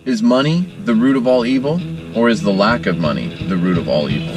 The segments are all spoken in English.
Is money the root of all evil, or is the lack of money the root of all evil?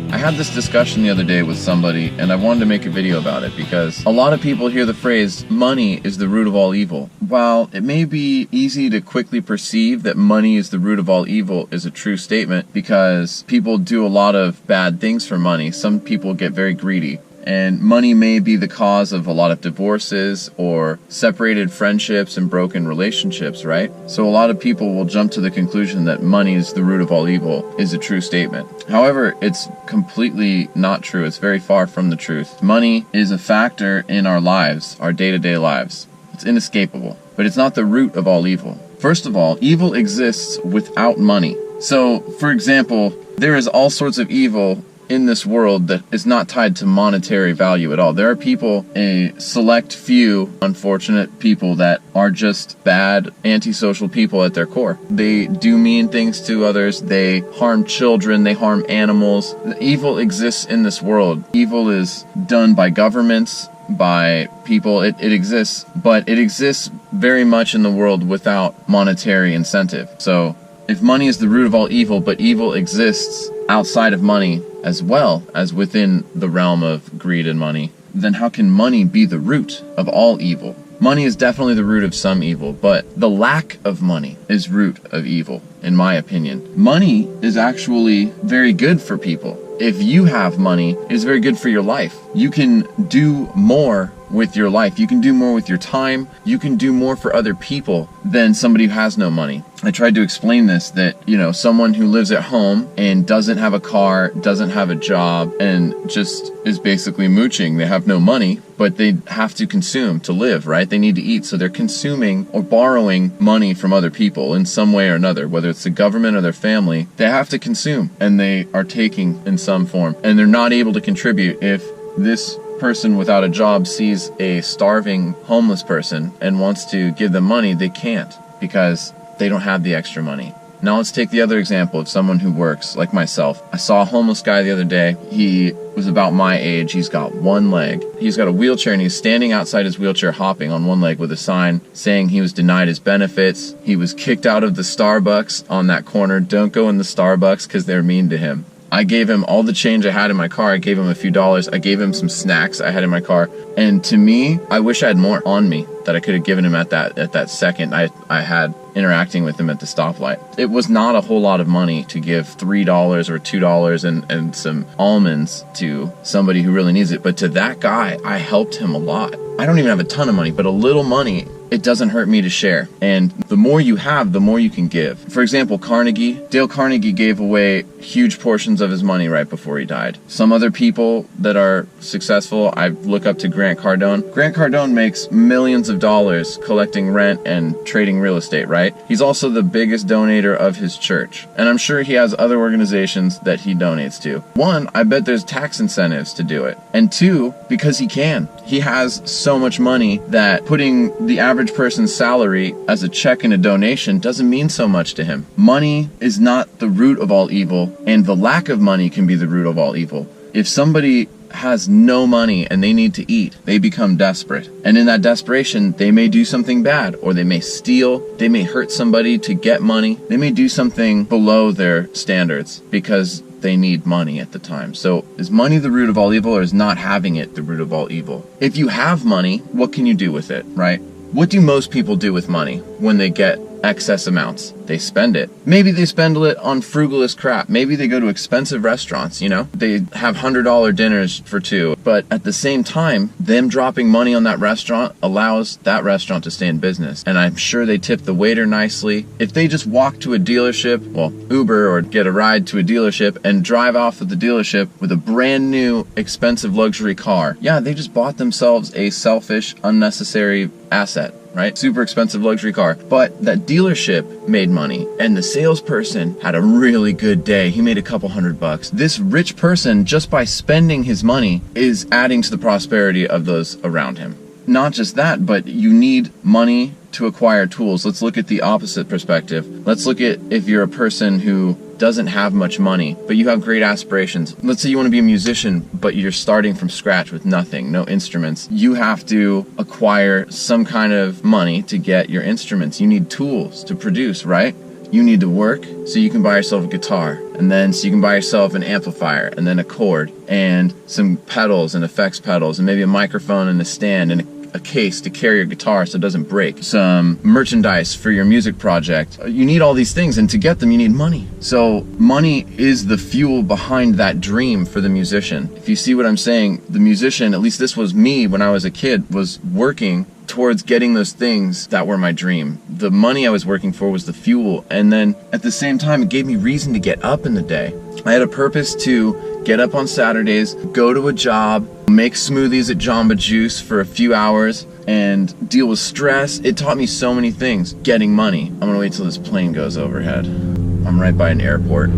I had this discussion the other day with somebody, and I wanted to make a video about it because a lot of people hear the phrase, money is the root of all evil. While it may be easy to quickly perceive that money is the root of all evil is a true statement because people do a lot of bad things for money. Some people get very greedy. And money may be the cause of a lot of divorces or separated friendships and broken relationships, right? So a lot of people will jump to the conclusion that money is the root of all evil is a true statement. However, it's completely not true. It's very far from the truth. Money is a factor in our lives, our day-to-day lives. It's inescapable, but it's not the root of all evil. First of all, evil exists without money. So, for example, there is all sorts of evil in this world that is not tied to monetary value at all. There are people, a select few unfortunate people that are just bad, antisocial people at their core. They do mean things to others, they harm children, they harm animals. Evil exists in this world. Evil is done by governments, by people. It exists, but it exists very much in the world without monetary incentive. So if money is the root of all evil, but evil exists outside of money as well as within the realm of greed and money, then how can money be the root of all evil? Money is definitely the root of some evil, but the lack of money is root of evil, in my opinion. Money is actually very good for people. If you have money, it is very good for your life. You can do more with your life. You can do more with your time. You can do more for other people than somebody who has no money. I tried to explain this, that, someone who lives at home and doesn't have a car, doesn't have a job, and just is basically mooching. They have no money, but they have to consume to live, right? They need to eat. So they're consuming or borrowing money from other people in some way or another, whether it's the government or their family. They have to consume, and they are taking in some form, and they're not able to contribute. If this person without a job sees a starving homeless person and wants to give them money, they can't because they don't have the extra money. Now let's take the other example of someone who works, like myself. I saw a homeless guy the other day. He was about my age. He's got one leg. He's got a wheelchair, and he's standing outside his wheelchair hopping on one leg with a sign saying he was denied his benefits. He was kicked out of the Starbucks on that corner. Don't go in the Starbucks because they're mean to him. I gave him all the change I had in my car. I gave him a few dollars. I gave him some snacks I had in my car. And to me, I wish I had more on me that I could have given him at that second I had interacting with him at the stoplight. It was not a whole lot of money to give $3 or $2 and some almonds to somebody who really needs it. But to that guy, I helped him a lot. I don't even have a ton of money, but a little money, it doesn't hurt me to share. And the more you have, the more you can give. For example, Dale Carnegie gave away huge portions of his money right before he died. Some other people that are successful, I look up to Grant Cardone. Grant Cardone makes millions of dollars collecting rent and trading real estate, right? He's also the biggest donator of his church. And I'm sure he has other organizations that he donates to. One, I bet there's tax incentives to do it. And two, because he can. He has so much money that putting the average person's salary as a check and a donation doesn't mean so much to him. Money is not the root of all evil, and the lack of money can be the root of all evil. If somebody has no money and they need to eat, they become desperate. And in that desperation, they may do something bad, or they may steal, they may hurt somebody to get money, they may do something below their standards because they need money at the time. So is money the root of all evil, or is not having it the root of all evil? If you have money, what can you do with it, right? What do most people do with money when they get excess amounts? They spend it. Maybe they spend it on frugalist crap. Maybe they go to expensive restaurants, They have $100 dinners for two. But at the same time, them dropping money on that restaurant allows that restaurant to stay in business. And I'm sure they tip the waiter nicely. If they just walk to a dealership, Uber or get a ride to a dealership and drive off of the dealership with a brand new expensive luxury car, they just bought themselves a selfish, unnecessary asset. Right? Super expensive luxury car. But that dealership made money, and the salesperson had a really good day. He made a couple $100. This rich person, just by spending his money, is adding to the prosperity of those around him. Not just that, but you need money to acquire tools. Let's look at the opposite perspective. Let's look at if you're a person who doesn't have much money, but you have great aspirations. Let's say you want to be a musician, but you're starting from scratch with nothing, no instruments. You have to acquire some kind of money to get your instruments. You need tools to produce, right? You need to work so you can buy yourself a guitar, and then so you can buy yourself an amplifier, and then a cord, and some pedals and effects pedals, and maybe a microphone and a stand, and a case to carry your guitar so it doesn't break, some merchandise for your music project. You need all these things, and to get them you need money. So money is the fuel behind that dream for the musician. If you see what I'm saying, the musician, at least this was me when I was a kid, was working towards getting those things that were my dream. The money I was working for was the fuel, and then at the same time it gave me reason to get up in the day. I had a purpose to get up on Saturdays, go to a job, make smoothies at Jamba Juice for a few hours, and deal with stress. It taught me so many things. Getting money. I'm gonna wait till this plane goes overhead. I'm right by an airport.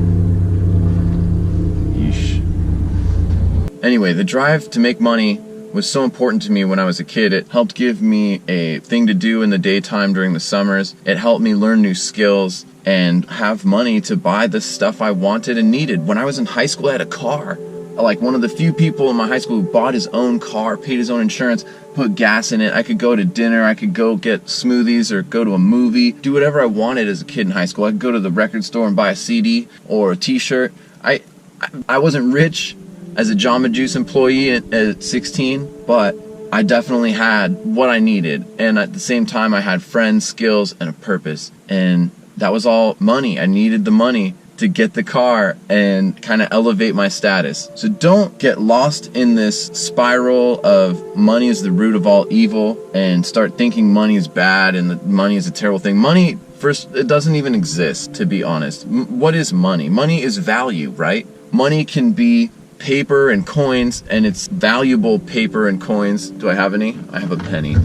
Yeesh. Anyway, the drive to make money was so important to me when I was a kid. It helped give me a thing to do in the daytime during the summers. It helped me learn new skills and have money to buy the stuff I wanted and needed. When I was in high school, I had a car. Like one of the few people in my high school who bought his own car, paid his own insurance, put gas in it. I could go to dinner, I could go get smoothies or go to a movie, do whatever I wanted as a kid in high school. I could go to the record store and buy a CD or a t-shirt. I wasn't rich as a Jamba Juice employee at 16, but I definitely had what I needed. And at the same time, I had friends, skills, and a purpose. And that was all money. I needed the money to get the car and kind of elevate my status. So don't get lost in this spiral of money is the root of all evil and start thinking money is bad and that money is a terrible thing. Money, first, it doesn't even exist, to be honest. What is money? Money is value, right? Money can be paper and coins, and it's valuable paper and coins. Do I have any? I have a penny.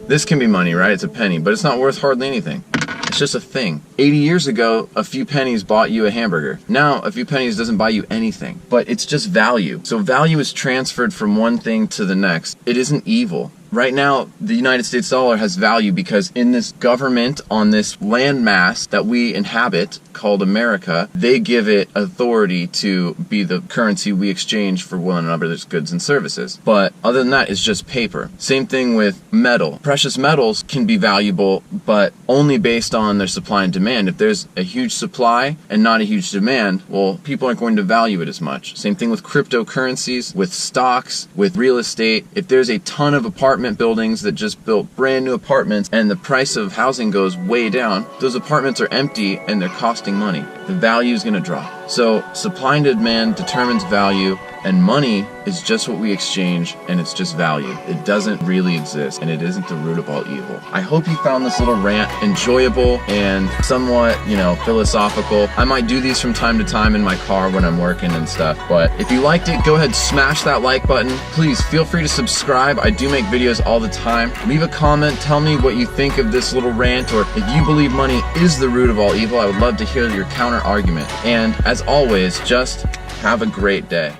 This can be money, right? It's a penny, but it's not worth hardly anything. It's just a thing. 80 years ago, a few pennies bought you a hamburger. Now, a few pennies doesn't buy you anything, but it's just value. So value is transferred from one thing to the next. It isn't evil. Right now, the United States dollar has value because in this government, on this landmass that we inhabit, called America, they give it authority to be the currency we exchange for one another's goods and services. But other than that, it's just paper. Same thing with metal. Precious metals can be valuable, but only based on their supply and demand. If there's a huge supply and not a huge demand, well, people aren't going to value it as much. Same thing with cryptocurrencies, with stocks, with real estate. If there's a ton of apartment buildings that just built brand new apartments and the price of housing goes way down, those apartments are empty and they're costing money. The value is going to drop. So supply and demand determines value, and money is just what we exchange, and it's just value. It doesn't really exist, and it isn't the root of all evil. I hope you found this little rant enjoyable and somewhat, philosophical. I might do these from time to time in my car when I'm working and stuff, but if you liked it, go ahead, smash that like button. Please feel free to subscribe. I do make videos all the time. Leave a comment, tell me what you think of this little rant, or if you believe money is the root of all evil. I would love to hear your counter argument. And as always, just have a great day.